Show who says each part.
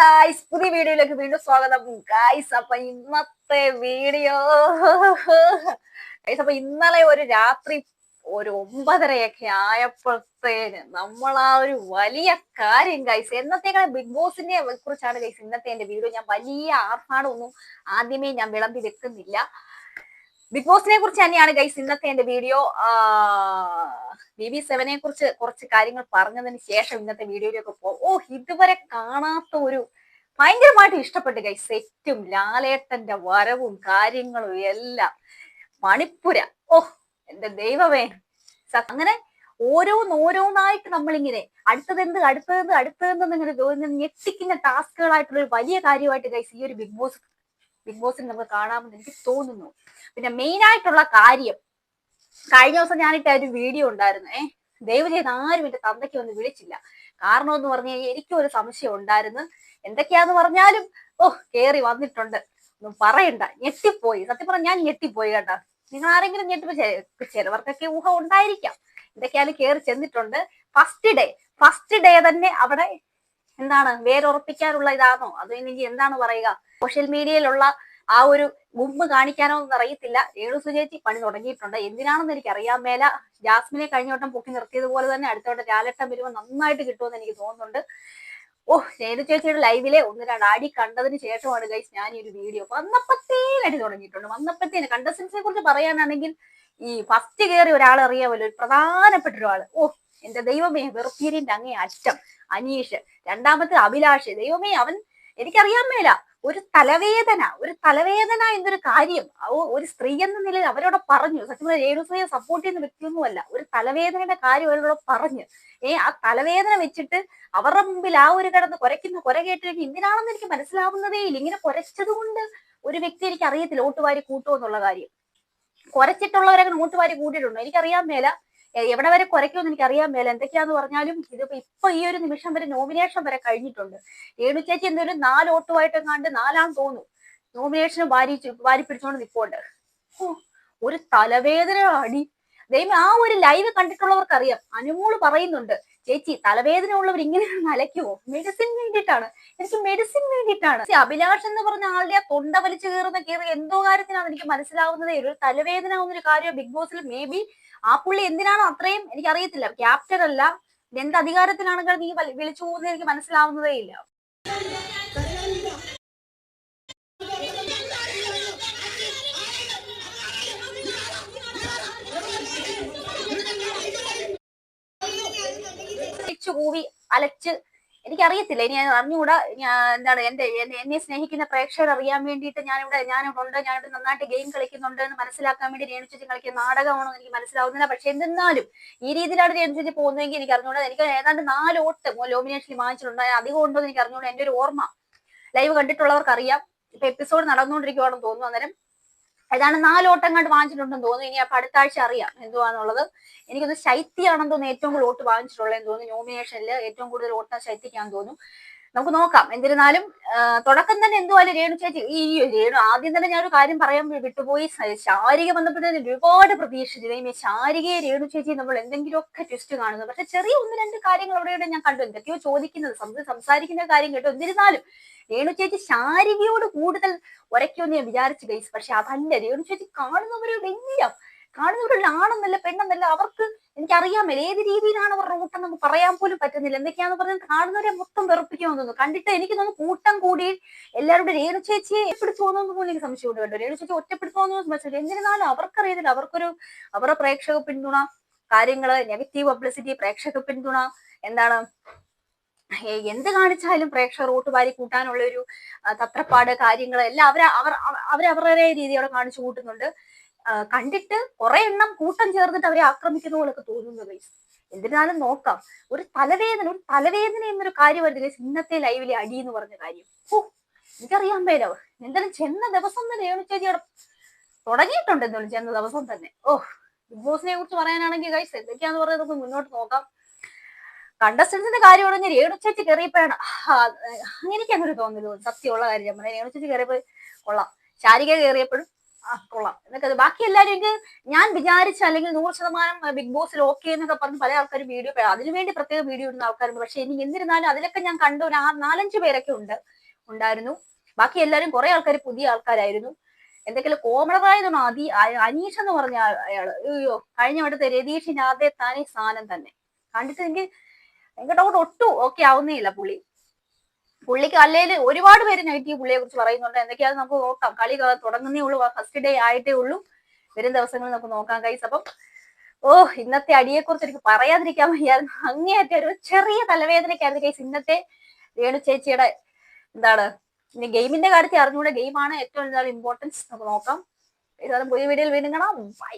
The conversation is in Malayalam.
Speaker 1: ഗായ്സ്, പുതിയ വീഡിയോയിലേക്ക് വീണ്ടും സ്വാഗതം ഗായ്സ്. അപ്പൊ ഇന്നത്തെ വീഡിയോ ഗായ്സ്, അപ്പൊ ഇന്നലെ ഒരു രാത്രി ഒരു 9:30 ആയപ്പോഴത്തേന് നമ്മൾ ആ ഒരു വലിയ കാര്യം ഗൈസ്, എന്നത്തേക്കാൾ ബിഗ് ബോസിനെ കുറിച്ചാണ് ഗൈസ് ഇന്നത്തെ എന്റെ വീഡിയോ. ഞാൻ വലിയ ആർഭാടമൊന്നും ആദ്യമേ ഞാൻ വിളമ്പി വെക്കുന്നില്ല. ബിഗ് ബോസിനെ കുറിച്ച് തന്നെയാണ് ഗൈസ് ഇന്നത്തെ എന്റെ വീഡിയോ. BB7 കുറിച്ച് കുറച്ച് കാര്യങ്ങൾ പറഞ്ഞതിന് ശേഷം ഇന്നത്തെ വീഡിയോയിലേക്ക് പോകും. ഇതുവരെ കാണാത്ത ഒരു ഭയങ്കരമായിട്ട് ഇഷ്ടപ്പെട്ടു ഗൈസ്. സെറ്റും ലാലേട്ടന്റെ വരവും കാര്യങ്ങളും എല്ലാം മണിപ്പുര. എന്റെ ദൈവമേ, അങ്ങനെ ഓരോന്നായിട്ട് നമ്മളിങ്ങനെ അടുത്തതെന്ന് ഇങ്ങനെ തോന്നുന്ന ഞെട്ടിക്കുന്ന ടാസ്കുകളായിട്ടുള്ള ഒരു വലിയ കാര്യമായിട്ട് ഗൈസ് ഈ ഒരു ബിഗ് ബോസിൽ നമുക്ക് കാണാമെന്ന് എനിക്ക് തോന്നുന്നു. പിന്നെ മെയിൻ ആയിട്ടുള്ള കാര്യം, കഴിഞ്ഞ ദിവസം ഞാനിട്ട ഒരു വീഡിയോ ഉണ്ടായിരുന്നു. ദയവ് ചെയ്ത് ആരും എന്റെ തന്തയ്ക്ക് വന്ന് വിളിച്ചില്ല. കാരണം എന്ന് പറഞ്ഞു കഴിഞ്ഞാൽ എനിക്കും ഒരു സംശയം ഉണ്ടായിരുന്നു. എന്തൊക്കെയാന്ന് പറഞ്ഞാലും കേറി വന്നിട്ടുണ്ട്, ഒന്നും പറയണ്ട. ഞെട്ടിപ്പോയി, സത്യം പറഞ്ഞാൽ ഞാൻ ഞെട്ടിപ്പോയി കേട്ടാ. നിങ്ങൾ ആരെങ്കിലും ഞെട്ടിപ്പോ ചിലവർക്കൊക്കെ ഊഹം ഉണ്ടായിരിക്കാം. എന്തൊക്കെയാലും കേറി ചെന്നിട്ടുണ്ട്. ഫസ്റ്റ് ഡേ തന്നെ അവിടെ എന്താണ് വേരുറപ്പിക്കാനുള്ള ഇതാണോ അതോ ഇനി എന്താണ് പറയുക, സോഷ്യൽ മീഡിയയിലുള്ള ആ ഒരു മുമ്പ് കാണിക്കാനോ ഒന്നും അറിയത്തില്ല. രേണു സുചേച്ചി പണി തുടങ്ങിയിട്ടുണ്ട്. എന്തിനാണെന്ന് എനിക്ക് അറിയാൻ മേല. ജാസ്മിനെ കഴിഞ്ഞ വട്ടം പൊക്കി നിർത്തിയതുപോലെ തന്നെ അടുത്ത വട്ടം ലാലേട്ടൻ വരുമ്പോൾ നന്നായിട്ട് കിട്ടുമെന്ന് എനിക്ക് തോന്നുന്നുണ്ട്. രേണു ചേച്ചിയുടെ ലൈവിലെ 1-2 അടി കണ്ടതിന് ശേഷമാണ് ഗൈസ് ഞാൻ ഈ ഒരു വീഡിയോ വന്നപ്പത്തേന് അടി തുടങ്ങിയിട്ടുണ്ട്. വന്നപ്പത്തേന് കണ്ടസ്റ്റൻസിനെ കുറിച്ച് പറയാനാണെങ്കിൽ, ഈ ഫസ്റ്റ് കയറി ഒരാൾ അറിയാമല്ലോ, ഒരു പ്രധാനപ്പെട്ട ഒരാള്. എന്റെ ദൈവമേ, വെറുപ്പീരിന്റെ അങ്ങേ അറ്റം അനീഷ്. രണ്ടാമത്തെ അഭിലാഷ്. ദൈവമേ, അവൻ എനിക്കറിയാൻ മേല. ഒരു തലവേദന എന്നൊരു കാര്യം ഒരു സ്ത്രീ എന്ന നിലയിൽ അവരോട് പറഞ്ഞു. സത്യം രേണുസുയെ സപ്പോർട്ട് ചെയ്യുന്ന വ്യക്തിയൊന്നുമല്ല. ഒരു തലവേദനയുടെ കാര്യം അവരോട് പറഞ്ഞു. ആ തലവേദന വെച്ചിട്ട് അവരുടെ മുമ്പിൽ ആ ഒരു കിടന്ന് കുര കേട്ടിട്ട് എന്തിനാണെന്ന് എനിക്ക് മനസ്സിലാവുന്നതേ ഇല്ല. ഇങ്ങനെ കുരച്ചത് കൊണ്ട് ഒരു വ്യക്തി എനിക്ക് അറിയത്തില്ല ഓട്ടുവാരി കൂട്ടുമോ എന്നുള്ള കാര്യം. കുരച്ചിട്ടുള്ളവരങ്ങനെ ഓട്ടുവാരി കൂട്ടിയിട്ടുണ്ടോ എനിക്കറിയാൻ മേല. എവിടെ വരെ കുറയ്ക്കുമെന്ന് എനിക്ക് അറിയാൻ മേല. എന്തൊക്കെയാന്ന് പറഞ്ഞാലും ഇതിപ്പോ ഇപ്പൊ ഈ ഒരു നിമിഷം വരെ നോമിനേഷൻ വരെ കഴിഞ്ഞിട്ടുണ്ട്. രേണു ചേച്ചി എന്തൊരു 4 വോട്ടുമായിട്ട് കണ്ട് 4 തോന്നുന്നു നോമിനേഷന് വാരി പിടിച്ചോണ്ട് നിൽപ്പുണ്ട്. ഒരു തലവേദന അടി. ദൈവം, ആ ഒരു ലൈവ് കണ്ടിട്ടുള്ളവർക്ക് അറിയാം. അനുമോള് പറയുന്നുണ്ട്, ചേച്ചി തലവേദന ഉള്ളവർ ഇങ്ങനെ നലയ്ക്കുമോ? മെഡിസിൻ വേണ്ടിയിട്ടാണ്, എനിക്ക് മെഡിസിൻ വേണ്ടിയിട്ടാണ്. അഭിലാഷ് എന്ന് പറഞ്ഞ ആളുടെ തൊണ്ട വലിച്ചു കയറി എന്തോ കാര്യത്തിനാണ് എനിക്ക് മനസ്സിലാവുന്നതേ. ഒരു തലവേദന എന്നൊരു കാര്യം ബിഗ് ബോസിൽ മേ ബി ആ പുള്ളി എന്തിനാണ് അത്രയും എനിക്കറിയത്തില്ല. ക്യാപ്റ്റൻ അല്ല, എന്ത് അധികാരത്തിനാണെങ്കിൽ നീ വിളിച്ചു പോകുന്നത് എനിക്ക് മനസ്സിലാവുന്നതേ ഇല്ല. കൂവി അലച്ച് എനിക്കറിയത്തില്ല. ഇനി അറിഞ്ഞുകൂടാ. എന്താണ് എന്നെ സ്നേഹിക്കുന്ന പ്രേക്ഷകർ അറിയാൻ വേണ്ടിയിട്ട് ഞാനിവിടെ നന്നായിട്ട് ഗെയിം കളിക്കുന്നുണ്ട് എന്ന് മനസ്സിലാക്കാൻ വേണ്ടി രേണു ചേച്ചി കളിക്കുന്ന നാടകമാണോ എനിക്ക് മനസ്സിലാവുന്നില്ല. പക്ഷെ എന്തെന്നാലും ഈ രീതിയിലാണ് രേണു ചേച്ചി പോകുന്നതെങ്കിൽ എനിക്ക് അറിഞ്ഞുകൂടാ. എനിക്ക് ഏതാണ്ട് 4 വോട്ട് നോമിനേഷനിൽ വാങ്ങിച്ചിട്ടുണ്ട്. അധികം ഉണ്ടോ എന്ന് എനിക്ക് അറിഞ്ഞുകൂടാ. എന്റെ ഒരു ഓർമ്മ ലൈവ് കണ്ടിട്ടുള്ളവർക്ക് അറിയാം. ഇപ്പൊ എപ്പിസോഡ് നടന്നുകൊണ്ടിരിക്കുവാണെന്ന് തോന്നുന്നു. അന്നേരം ഏതാണ്ട് 4 വോട്ട് അങ്ങോട്ട് വാങ്ങിച്ചിട്ടുണ്ടെന്ന് തോന്നുന്നു. ഇനി അപ്പൊ അടുത്ത ആഴ്ച അറിയാം എന്തുവാന്നുള്ളത്. എനിക്കൊന്ന് ശൈത്യാണെന്ന് തോന്നുന്നു ഏറ്റവും കൂടുതൽ വോട്ട് വാങ്ങിച്ചിട്ടുള്ളതെന്ന് തോന്നുന്നു. നോമിനേഷനിൽ ഏറ്റവും കൂടുതൽ വോട്ട് ശൈത്യക്കാന്ന് തോന്നുന്നു. നമുക്ക് നോക്കാം. എന്നിരുന്നാലും തുടക്കം തന്നെ എന്തുവായാലും രേണു ചേച്ചി ആദ്യം തന്നെ ഞാനൊരു കാര്യം പറയാൻ വിട്ടുപോയി. ശാരിക വന്നപ്പോഴത്തേന് ഒരുപാട് പ്രതീക്ഷിച്ചു. ശാരികയെ രേണു ചേച്ചി നമ്മൾ എന്തെങ്കിലുമൊക്കെ ട്വിസ്റ്റ് കാണുന്നു. പക്ഷെ ചെറിയ 1-2 കാര്യങ്ങൾ അവിടെ ഞാൻ കണ്ടു. എന്തൊക്കെയോ ചോദിക്കുന്നത് സംസാരിക്കുന്ന കാര്യം കേട്ടോ. എന്നിരുന്നാലും രേണു ചേച്ചി ശാരികയോട് കൂടുതൽ ഉരയ്ക്കുമെന്ന് ഞാൻ വിചാരിച്ചു ഗൈസ്. പക്ഷെ അതല്ല. രേണു ചേച്ചി കാണുന്നവരുടെ ആണെന്നല്ല പെണ്ണെന്നല്ല അവർക്ക് എനിക്കറിയാമല്ലോ ഏത് രീതിയിലാണ് അവരുടെ കൂട്ടം നമുക്ക് പറയാൻ പോലും പറ്റുന്നില്ല. എന്തൊക്കെയാന്ന് പറഞ്ഞാൽ കാണുന്നവരെ മൊത്തം വെറുപ്പിക്കുമെന്ന് തോന്നുന്നു. കണ്ടിട്ട് എനിക്ക് തോന്നുന്നു കൂട്ടം കൂടി എല്ലാവരുടെ രേണു ചേച്ചിയെ ഒറ്റപ്പെടുത്തുമെന്ന് പോലും എനിക്ക് സംശയമുണ്ട് കേട്ടോ. രേണു ചേച്ചി ഒറ്റപ്പെടുത്തുമെന്ന് സംശയമില്ല. എന്നിരുന്നാലും അവർക്കറിയത്തില്ല. അവരുടെ പ്രേക്ഷക പിന്തുണ കാര്യങ്ങള്, നെഗറ്റീവ് പബ്ലിസിറ്റി, പ്രേക്ഷക പിന്തുണ, എന്താണ് എന്ത് കാണിച്ചാലും പ്രേക്ഷകർ വോട്ട് വാരി കൂട്ടാനുള്ള ഒരു തത്രപ്പാട് കാര്യങ്ങളെല്ലാം അവരവരുടെ രീതി അവിടെ കാണിച്ചു കൂട്ടുന്നുണ്ട്. കണ്ടിട്ട് കുറെ എണ്ണം കൂട്ടം ചേർന്നിട്ട് അവരെ ആക്രമിക്കുന്ന പോലൊക്കെ തോന്നുന്നു ഗൈസ്. എന്നിരുന്നാലും നോക്കാം. ഒരു തലവേദന എന്നൊരു കാര്യമായിരുന്നു ഗൈസ് ഇന്നത്തെ ലൈവിലെ അടി എന്ന് പറഞ്ഞ കാര്യം. എനിക്കറിയാൻ മേലോ. എന്തായാലും ചെന്ന ദിവസം തന്നെ രേണു ചേച്ചി അവിടെ തുടങ്ങിയിട്ടുണ്ട്. എന്തായാലും ചെന്ന ദിവസം തന്നെ. ബിഗ് ബോസിനെ കുറിച്ച് പറയാനാണെങ്കിൽ ഗൈസ് എന്തൊക്കെയാന്ന് പറയുന്നത് നമുക്ക് മുന്നോട്ട് നോക്കാം. കണ്ടസ്റ്റൻസിന്റെ കാര്യമാണെങ്കിൽ രേണു ചേച്ചി കയറിയപ്പോഴാണ് എനിക്ക് അങ്ങനെ തോന്നുന്നു. സത്യമുള്ള കാര്യം രേണു ചേച്ചി കയറിയപ്പോൾ കൊള്ളാം. ശാരിക കയറിയപ്പോഴും കൊള്ളാം എന്നൊക്കെ. ബാക്കി എല്ലാവരും എനിക്ക് ഞാൻ വിചാരിച്ച അല്ലെങ്കിൽ 100% ബിഗ് ബോസിൽ ഓക്കെ എന്നൊക്കെ പറഞ്ഞ് പല ആൾക്കാരും വീഡിയോ അതിനുവേണ്ടി പ്രത്യേക വീഡിയോ ഇടുന്ന ആൾക്കാരുണ്ട്. പക്ഷെ എനിക്ക് എന്നിരുന്നാലും അതിലൊക്കെ ഞാൻ കണ്ട ഒരു 4-5 പേരൊക്കെ ഉണ്ടായിരുന്നു. ബാക്കി എല്ലാവരും കുറെ ആൾക്കാർ പുതിയ ആൾക്കാരായിരുന്നു. എന്തെങ്കിലും കോമണറായതാണോ അനീഷ് എന്ന് പറഞ്ഞ അയാള്, അയ്യോ കഴിഞ്ഞ വട്ടത്തെ രതീഷിന്റെ ആദ്യ താനേ സാധനം തന്നെ കണ്ടിട്ട് എനിക്ക് ഡൗട്ട് ഒട്ടും ഓക്കെ ആവുന്നേയില്ല. പുള്ളിക്ക് അല്ലേല് ഒരുപാട് പേര് നെഗറ്റീവ് പുള്ളിയെ കുറിച്ച് പറയുന്നുണ്ട്. എന്തൊക്കെയാണെന്ന് നമുക്ക് നോക്കാം. കളി തുടങ്ങുന്നേ ഉള്ളൂ, ഫസ്റ്റ് ഡേ ആയിട്ടേ ഉള്ളൂ. വരും ദിവസങ്ങളിൽ നമുക്ക് നോക്കാം ഗൈസ്. അപ്പം ഇന്നത്തെ അടിയെ കുറിച്ച് എനിക്ക് പറയാതിരിക്കാൻ വയ്യായിരുന്നു. അങ്ങേയറ്റ ഒരു ചെറിയ തലവേദനയ്ക്കായിരുന്നു ഗൈസ് ഇന്നത്തെ രേണു ചേച്ചിയുടെ എന്താണ് ഇനി ഗെയിമിന്റെ കാര്യത്തിൽ അറിഞ്ഞുകൂടെ. ഗെയിമാണ് ഏറ്റവും ഇമ്പോർട്ടൻസ്. നമുക്ക് നോക്കാം. പുതിയ വീഡിയോയിൽ വീണ്ടും കാണാം. ബൈ.